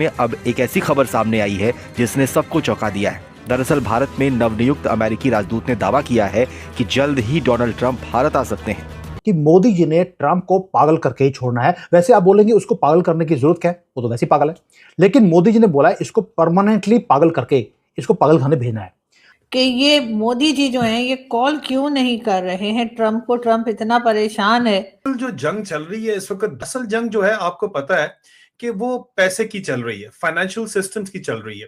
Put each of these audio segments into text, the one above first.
में अब एक ऐसी खबर सामने आई है जिसने सबको चौंका दिया है। दरअसल भारत में नवनियुक्त अमेरिकी राजदूत ने दावा किया है कि जल्द ही डोनाल्ड ट्रंप भारत आ सकते हैं। कि मोदी जी ने ट्रंप को पागल करके ही छोड़ना है। वैसे आप बोलेंगे उसको पागल करने की जरूरत क्या है, वो तो वैसे ही पागल है। लेकिन मोदी जी ने बोला है इसको परमानेंटली पागल करके इसको पागल खाने भेजना है। कि ये मोदी जी जो हैं ये कॉल क्यों नहीं कर रहे हैं ट्रंप को। ट्रंप इतना परेशान है। जो जंग चल रही है इस वक्त, असल जंग जो है आपको पता है कि वो पैसे की चल रही है, फाइनेंशियल सिस्टम्स की चल रही है।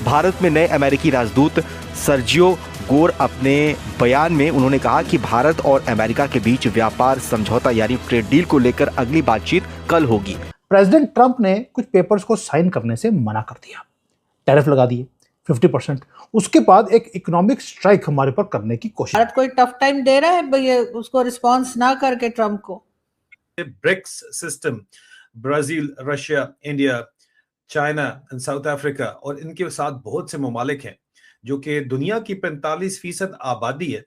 भारत में नए अमेरिकी राजदूत सर्जियो गोर अपने बयान में उन्होंने कहा कि भारत और अमेरिका के बीच व्यापार समझौता यानी ट्रेड डील को लेकर अगली बातचीत कल होगी। प्रेसिडेंट ट्रंप ने कुछ पेपर्स को साइन करने से मना कर दिया, टैरिफ लगा दिए 50%। उसके बाद एक इकोनॉमिक स्ट्राइक हमारे पर करने की कोशिश। भारत कोई टफ टाइम दे रहा है ये उसको रिस्पॉन्स ना करके ट्रंप को। BRICS system, Brazil, Russia, India, China and South Africa और इनके साथ बहुत से ममालिक हैं जो कि दुनिया की 45% आबादी है,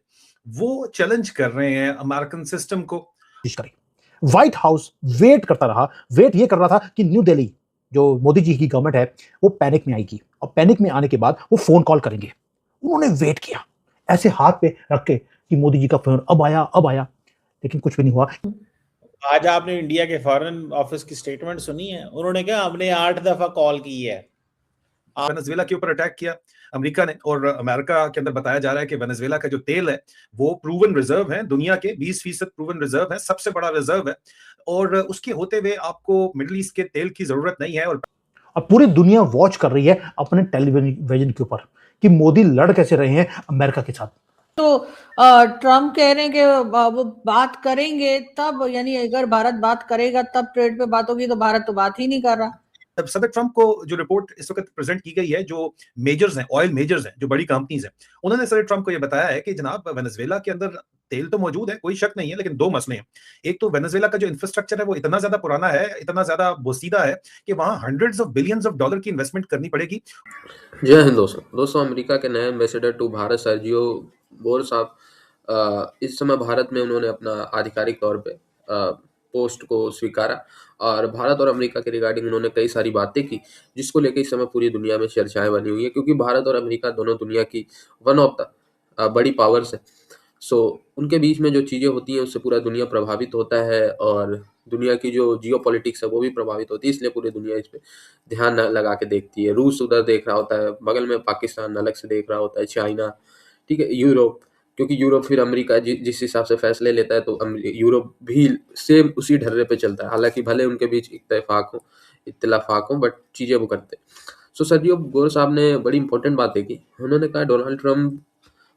वो चैलेंज कर रहे हैं अमेरिकन सिस्टम को। व्हाइट हाउस वेट करता रहा, वेट ये कर रहा था कि न्यू दिल्ली जो मोदी जी की गवर्नमेंट है वो पैनिक में आएगी और पैनिक में आने के बाद वो फोन कॉल करेंगे। उन्होंने वेट किया ऐसे हाथ पे रख के कि मोदी जी का फोन अब आया, लेकिन कुछ भी नहीं हुआ। आज आपने इंडिया के फॉरेन ऑफिस की स्टेटमेंट सुनी है? उन्होंने कहा हमने 8 दफा कॉल की है। वेनेजुएला के ऊपर अटैक किया अमेरिका ने, और अमेरिका के अंदर बताया जा रहा है कि वेनेजुएला का जो तेल है वो प्रूवन रिजर्व है, दुनिया के 20% प्रूवन रिजर्व है, सबसे बड़ा रिजर्व है, और उसके होते हुए आपको मिडिल ईस्ट के तेल की जरूरत नहीं है। और पूरी दुनिया वॉच कर रही है अपने टेलीविजन के ऊपर कि मोदी लड़ कैसे रहे हैं अमेरिका के साथ। तो ट्रम्प कह रहे हैं कि वो बात करेंगे तब, यानी अगर भारत बात करेगा तब ट्रेड पे बात होगी, तो भारत तो बात ही नहीं कर रहा। सदर ट्रंप को जो रिपोर्ट इस वक्त प्रेजेंट की गई है, जो मेजर्स हैं, ऑयल मेजर्स हैं, जो बड़ी कंपनीज हैं, उन्होंने सदर ट्रंप को यह बताया है कि जनाब वेनेजुएला के अंदर तेल तो मौजूद है, कोई शक नहीं है, लेकिन दो मसले हैं। एक तो वेनेजुएला का जो इंफ्रास्ट्रक्चर है वो इतना ज्यादा पुराना है, इतना ज्यादा बोसीदा है कि वहां hundreds of billions of dollar की इन्वेस्टमेंट करनी पड़ेगी। जय हिंद दोस्तों, अमेरिका के नए ambassador to Bharat Sergio Gor साहब इस समय भारत में उन्होंने अपना आधिकारिक तौर पे पोस्ट को स्वीकारा और भारत और अमेरिका के रिगार्डिंग उन्होंने कई सारी बातें की, जिसको लेकर इस समय पूरी दुनिया में चर्चाएं बनी हुई है, क्योंकि भारत और अमेरिका दोनों दुनिया की वन ऑफ द बड़ी पावर्स है। सो उनके बीच में जो चीज़ें होती हैं उससे पूरा दुनिया प्रभावित होता है और दुनिया की जो जियोपॉलिटिक्स है वो भी प्रभावित होती है, इसलिए पूरी दुनिया इस पे ध्यान लगा के देखती है। रूस उधर देख रहा होता है, बगल में पाकिस्तान अलग से देख रहा होता है, चाइना, ठीक है, यूरोप, क्योंकि यूरोप फिर अमेरिका जिस हिसाब से फैसले लेता है तो यूरोप भी सेम उसी ढर्रे पे चलता है। हालांकि भले उनके बीच इत्तेफाक हो बट चीज़ें वो करते हैं। सो सर्जियो गोर साहब ने बड़ी इंपॉर्टेंट बातें की। उन्होंने कहा डोनाल्ड ट्रंप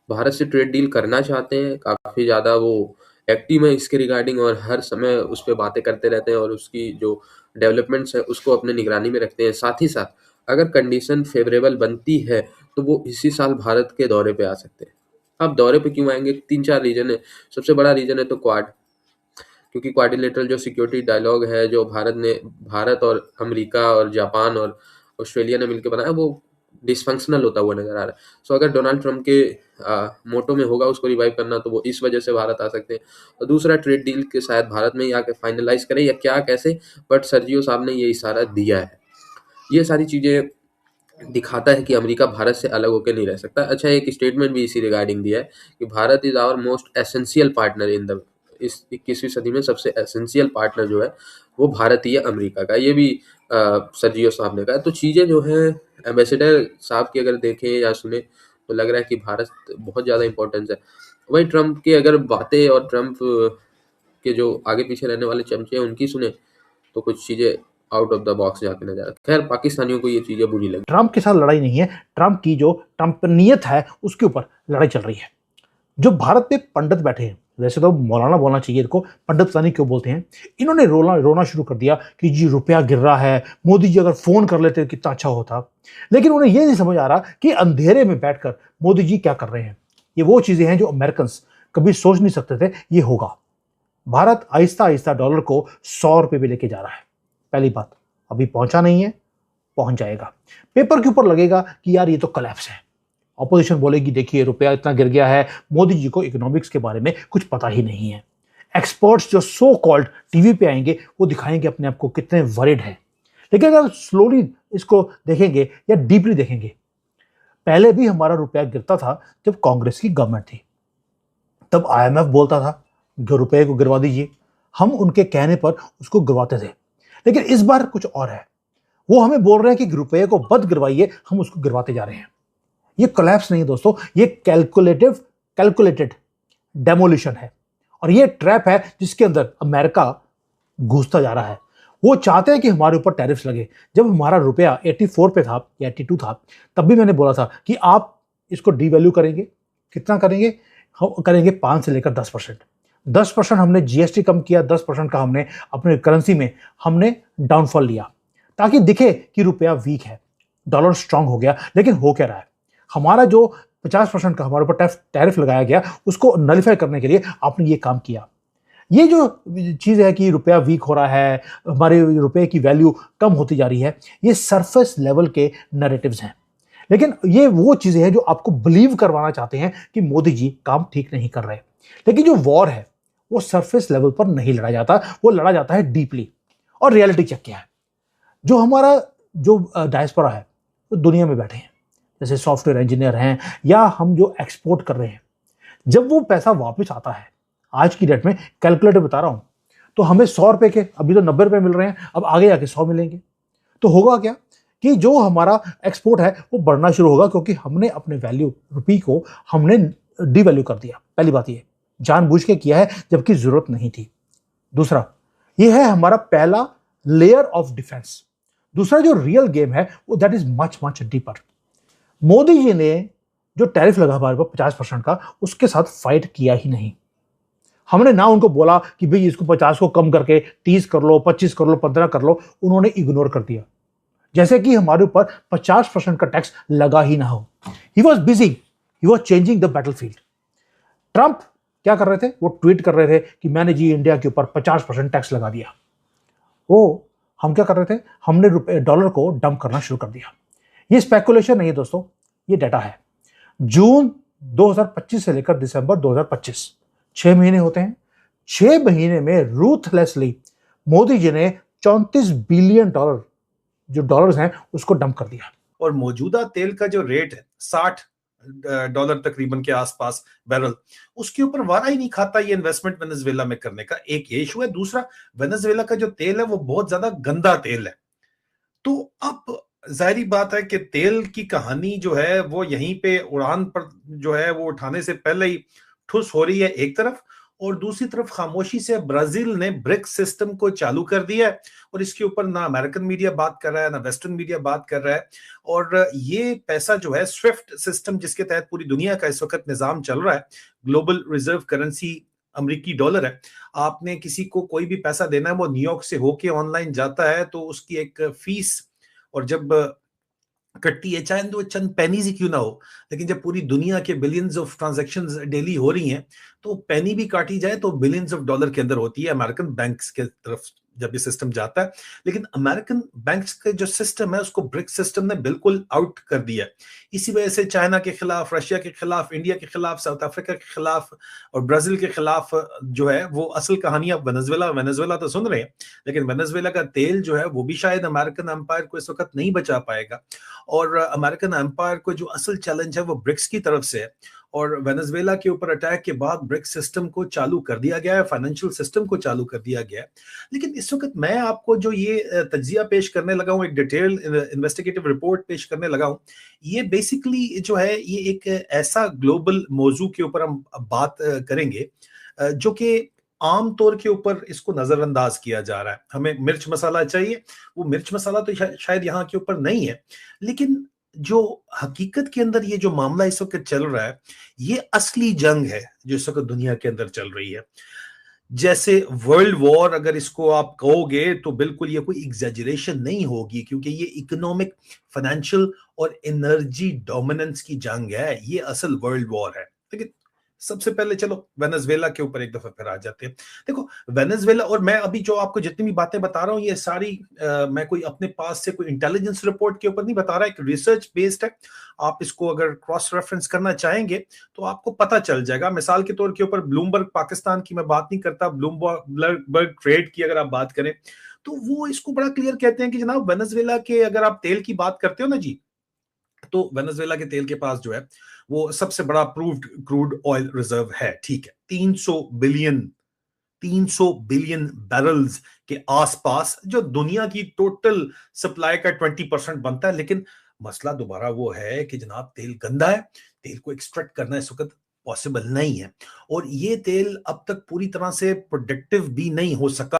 भारत से ट्रेड डील करना चाहते हैं, काफ़ी ज़्यादा वो एक्टिव है इसके रिगार्डिंग और हर समय उस पर बातें करते रहते हैं और उसकी जो डेवलपमेंट्स है उसको अपने निगरानी में रखते हैं। साथ ही साथ अगर कंडीशन फेवरेबल बनती है तो वो इसी साल भारत के दौरे पे आ सकते हैं। अब दौरे पे क्यों आएंगे? 3-4 रीजन है। सबसे बड़ा रीजन है तो क्वाड, क्योंकि क्वाड्रिलेटरल जो सिक्योरिटी डायलॉग है जो भारत और अमेरिका और जापान और ऑस्ट्रेलिया ने मिलकर बनाया वो डिसफंक्शनल होता हुआ नजर आ रहा है। सो अगर डोनाल्ड ट्रंप के मोटो में होगा उसको रिवाइव करना तो वो इस वजह से भारत आ सकते हैं। और दूसरा ट्रेड डील के शायद भारत में ही आके फाइनलाइज करें या क्या कैसे, बट सर्जियो साहब ने ये इशारा दिया है। ये सारी चीज़ें दिखाता है कि अमेरिका भारत से अलग होकर नहीं रह सकता। अच्छा, एक स्टेटमेंट भी इसी रिगार्डिंग दिया है कि Bharat is our most essential partner in the, इस 21वीं सदी में सबसे एसेंशियल पार्टनर जो है वो भारत ही है अमेरिका का, ये भी सर्जियो साहब ने कहा। तो चीज़ें जो है एम्बेसडर साहब की अगर देखें या सुने तो लग रहा है कि भारत बहुत ज़्यादा इंपॉर्टेंस है। वही ट्रंप की अगर बातें और ट्रंप के जो आगे पीछे रहने वाले चमचे हैं उनकी सुने तो कुछ चीज़ें आउट ऑफ द बॉक्स जाके नजर। खैर, पाकिस्तानियों को ये चीजें बुरी लगी। ट्रंप के साथ लड़ाई नहीं है, ट्रंप की जो ट्रंपनियत है उसके ऊपर लड़ाई चल रही है। जो भारत पे पंडित बैठे हैं, वैसे तो मौलाना बोलना चाहिए इनको, पंडित पता नहीं क्यों बोलते हैं, इन्होंने रोना शुरू कर दिया कि जी रुपया गिर रहा है, मोदी जी अगर फोन कर लेते कितना अच्छा होता। लेकिन उन्हें यह नहीं समझ आ रहा कि अंधेरे में बैठकर मोदी जी क्या कर रहे हैं। ये वो चीजें हैं जो अमेरिकन कभी सोच नहीं सकते थे ये होगा। भारत आहिस्ता आहिस्ता डॉलर को 100 रुपये पे लेके जा रहा है। पहली बात, अभी पहुंचा नहीं है, पहुंच जाएगा। पेपर के ऊपर लगेगा कि यार ये तो कलैप्स है। ऑपोजिशन बोलेगी देखिए रुपया इतना गिर गया है, मोदी जी को इकोनॉमिक्स के बारे में कुछ पता ही नहीं है। एक्सपर्ट्स जो सो कॉल्ड टीवी पे आएंगे वो दिखाएंगे अपने आप को कितने वरिड है। लेकिन अगर स्लोली इसको देखेंगे या डीपली देखेंगे, पहले भी हमारा रुपया गिरता था जब कांग्रेस की गवर्नमेंट थी। तब आईएमएफ बोलता था कि रुपए को गिरवा दीजिए, हम उनके कहने पर उसको गिरवाते थे। लेकिन इस बार कुछ और है, वो हमें बोल रहे हैं कि रुपए को मत गिरवाइए, हम उसको गिरवाते जा रहे हैं। ये कोलैप्स नहीं है दोस्तों, ये कैलकुलेटेड डेमोलिशन है, और ये ट्रैप है जिसके अंदर अमेरिका घुसता जा रहा है। वो चाहते हैं कि हमारे ऊपर टैरिफ्स लगे। जब हमारा रुपया 84 पे था या 82 था, तब भी मैंने बोला था कि आप इसको डीवैल्यू करेंगे। कितना करेंगे? हम करेंगे 5 से लेकर 10%। 10% हमने जीएसटी कम किया, 10% का हमने अपने करेंसी में हमने डाउनफॉल लिया, ताकि दिखे कि रुपया वीक है, डॉलर स्ट्रांग हो गया। लेकिन हो क्या रहा है? हमारा जो 50% का हमारे ऊपर टैरिफ लगाया गया, उसको नलिफाई करने के लिए आपने ये काम किया। ये जो चीज़ है कि रुपया वीक हो रहा है, हमारे रुपये की वैल्यू कम होती जा रही है, ये सरफेस लेवल के नैरेटिव्स हैं। लेकिन ये वो चीज़ें हैं जो आपको बिलीव करवाना चाहते हैं कि मोदी जी काम ठीक नहीं कर रहे। लेकिन जो वॉर है वो सरफेस लेवल पर नहीं लड़ा जाता, वो लड़ा जाता है डीपली। और रियलिटी चेक क्या है? जो हमारा जो डायस्पोरा है वो दुनिया में बैठे हैं, जैसे सॉफ्टवेयर इंजीनियर हैं या हम जो एक्सपोर्ट कर रहे हैं, जब वो पैसा वापस आता है, आज की डेट में कैलकुलेटर बता रहा हूं, तो हमें 100 रुपए के, अभी तो 90 रुपए मिल रहे हैं, अब आगे जाके 100 मिलेंगे। तो होगा क्या कि जो हमारा एक्सपोर्ट है वो बढ़ना शुरू होगा, क्योंकि हमने अपने वैल्यू रुपी को हमने डिवैल्यू कर दिया। पहली बात ये जानबूझ के किया है, जबकि जरूरत नहीं थी। दूसरा ये है हमारा पहला लेयर ऑफ डिफेंस। दूसरा जो रियल गेम है वो that is much much deeper. Modi ji ने जो टैरिफ लगा हमारे पर 50% का, उसके साथ फाइट किया ही नहीं। हमने ना उनको बोला कि भाई इसको 50 को कम करके 30 कर लो, 25 कर लो, 15 कर लो, उन्होंने इग्नोर कर दिया, जैसे कि हमारे ऊपर 50% का टैक्स लगा ही ना हो। He was busy, he was changing the battlefield. Trump क्या कर रहे थे? वो ट्वीट कर रहे थे कि मैंने जी इंडिया के ऊपर 50% टैक्स लगा दिया। वो हम क्या कर रहे थे? हमने डॉलर को डंप करना शुरू कर दिया। ये स्पेकुलेशन नहीं है दोस्तों, ये डाटा है। जून 2025 से लेकर दिसंबर 2025 6 महीने होते हैं। 6 महीने में रूथलेसली मोदी जी ने 34 बिलियन डॉलर जो डॉलर्स हैं उसको डंप कर दिया। और मौजूदा तेल का जो रेट है $60 तकरीबन के आसपास बैरल, उसके ऊपर वारा ही नहीं खाता ये इन्वेस्टमेंट वेनेजुएला में करने का। एक ये इशू है। दूसरा, वेनेजुएला का जो तेल है वो बहुत ज्यादा गंदा तेल है। तो अब जाहिर बात है कि तेल की कहानी जो है वो यहीं पे उड़ान पर जो है वो उठाने से पहले ही ठुस हो रही है एक तरफ, और दूसरी तरफ खामोशी से ब्राजील ने ब्रिक्स सिस्टम को चालू कर दिया है, और इसके ऊपर ना अमेरिकन मीडिया बात कर रहा है ना वेस्टर्न मीडिया बात कर रहा है। और ये पैसा जो है स्विफ्ट सिस्टम जिसके तहत पूरी दुनिया का इस वक्त निजाम चल रहा है, ग्लोबल रिजर्व करेंसी अमेरिकी डॉलर है। आपने किसी को कोई भी पैसा देना है, वो न्यूयॉर्क से होके ऑनलाइन जाता है तो उसकी एक फीस, और जब कटती है, चाहे वो चंद पेनीज ही क्यों ना हो, लेकिन जब पूरी दुनिया के बिलियंस ऑफ ट्रांजैक्शंस डेली हो रही हैं, तो पेनी भी काटी जाए तो बिलियंस ऑफ डॉलर के अंदर होती है अमेरिकन बैंक्स के तरफ जब ये सिस्टम जाता है। लेकिन अमेरिकन बैंक्स का जो सिस्टम है उसको ब्रिक्स सिस्टम ने बिल्कुल आउट कर दिया है। इसी वजह से चाइना के खिलाफ, रशिया के खिलाफ, इंडिया के खिलाफ, साउथ अफ्रीका के खिलाफ और ब्राजील के खिलाफ जो है वो असल कहानियां वेनेजुएला तो सुन रहे हैं, लेकिन वेनेजुएला का तेल जो है वो भी शायद अमेरिकन एम्पायर को इस वक्त नहीं बचा पाएगा। और अमेरिकन एम्पायर को जो असल चैलेंज है वो ब्रिक्स की तरफ से है। और वेनेजुएला के ऊपर अटैक के बाद ब्रिक्स सिस्टम को चालू कर दिया गया है, फाइनेंशियल सिस्टम को चालू कर दिया गया है। लेकिन इस वक्त मैं आपको जो ये तज्जिया पेश करने लगा हूँ, एक डिटेल इन्वेस्टिगेटिव रिपोर्ट पेश करने लगा हूँ, ये बेसिकली जो है ये एक ऐसा ग्लोबल मौजू के ऊपर हम बात करेंगे जो कि आम तौर के ऊपर इसको नजरअंदाज किया जा रहा है। हमें मिर्च मसाला चाहिए, वो मिर्च मसाला तो शायद यहाँ के ऊपर नहीं है, लेकिन जो हकीकत के अंदर ये जो मामला इस वक्त चल रहा है, ये असली जंग है जो इस वक्त दुनिया के अंदर चल रही है। जैसे वर्ल्ड वॉर अगर इसको आप कहोगे तो बिल्कुल ये कोई एग्जैजरेशन नहीं होगी, क्योंकि ये इकोनॉमिक, फाइनेंशियल और एनर्जी डोमिनेंस की जंग है, ये असल वर्ल्ड वॉर है। लेकिन सबसे पहले चलो वेनेजुएला के ऊपर एक दफा फिर आ जाते हैं। देखो वेनेजुएला, और मैं अभी जो आपको जितनी भी बातें बता रहा हूँ ये सारी मैं कोई अपने पास से कोई इंटेलिजेंस रिपोर्ट के ऊपर नहीं बता रहा, एक रिसर्च बेस्ड है। आप इसको अगर क्रॉस रेफरेंस करना चाहेंगे तो आपको पता चल जाएगा। मिसाल के तौर के ऊपर ब्लूमबर्ग पाकिस्तान की मैं बात नहीं करता, ब्लूमबर्ग ट्रेड की अगर आप बात करें तो वो इसको बड़ा क्लियर कहते हैं कि जनाब वेनेजुएला के अगर आप तेल की बात करते हो ना जी, तो वेनेजुएला के तेल के पास जो है वो सबसे बड़ा अप्रूव्ड क्रूड ऑयल रिजर्व है, ठीक है, 300 बिलियन बैरल्स के आसपास, जो दुनिया की टोटल सप्लाई का 20% बनता है। लेकिन मसला दोबारा वो है कि जनाब तेल गंदा है, तेल को एक्सट्रैक्ट करना इस वक्त पॉसिबल नहीं है, और ये तेल अब तक पूरी तरह से प्रोडक्टिव भी नहीं हो सका।